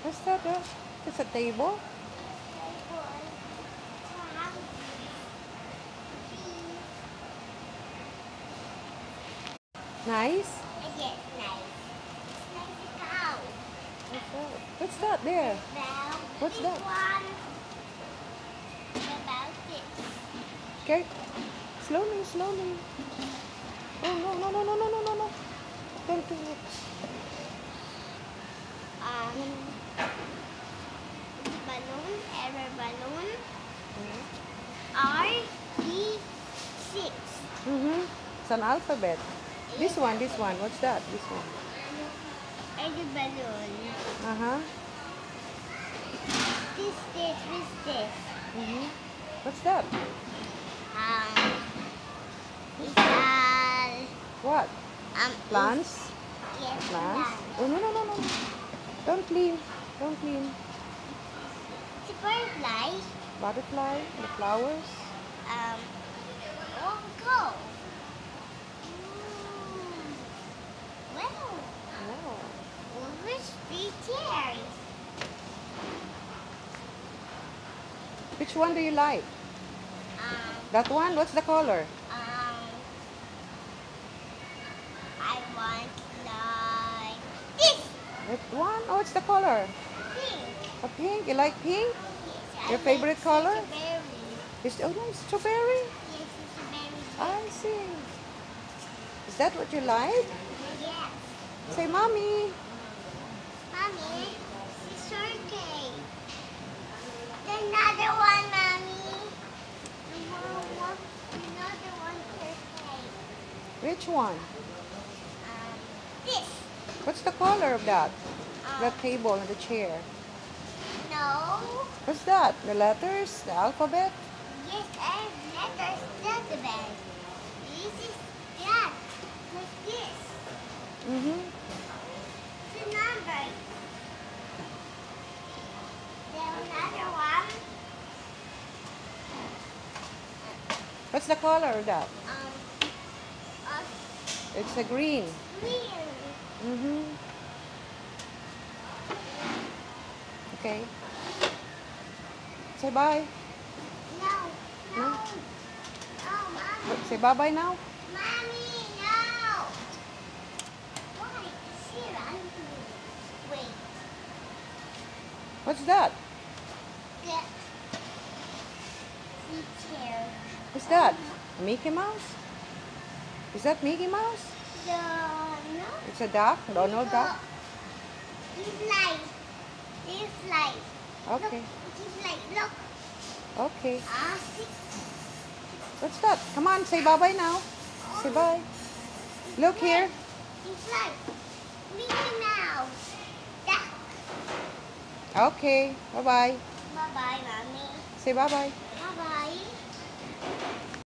What's that? It's a table. Nice. Yes, nice. It's like a cow. What's that there? Well, What's this that? one about this. Okay. Slowly, slowly. Oh, no, no, no, no, no, no, no, no. Don't do it. Balloon, every balloon. Mm-hmm. R, E, 6. It's an alphabet. This one. What's that? This one. Every balloon. Uh-huh. This. What's that? It's What? Plants? yes, Plants? plant. Oh, no, no, no, no. Don't clean. Don't clean. It's a butterfly. Butterfly, the flowers. Go. Wow. Wow. Where's the cherry? Which one do you like? That one? What's the color? I want like this. That one? Oh, it's the color. Pink. A pink. You like pink? Yes, Your I favorite like color? strawberry. Oh, no, strawberry. Yes, strawberry. I see. Is that what you like? Yes. Say, Mommy. Mommy, it's okay. Another one, Mommy. Another one okay. Which one? This. What's the color of that? The table and the chair. No. What's that? The letters? The alphabet? Yes, and letters the bed. This is that. Like this. The number. Then another one. What's the color of that? A It's a green. green. Okay. Say bye. No. No? Mommy. Say bye-bye now. Mommy, no. Why? She ran. Wait. What's that? Get the chair. What's that? A Mickey Mouse? Is that Mickey Mouse? No. It's a duck? Donald Duck? This light. Okay. This light. Look. Okay. See? What's that? Come on, say bye-bye now. Say bye. Look here. This light. Mickey Mouse. Duck. Okay. Bye-bye. Bye-bye, Mommy. Say bye-bye.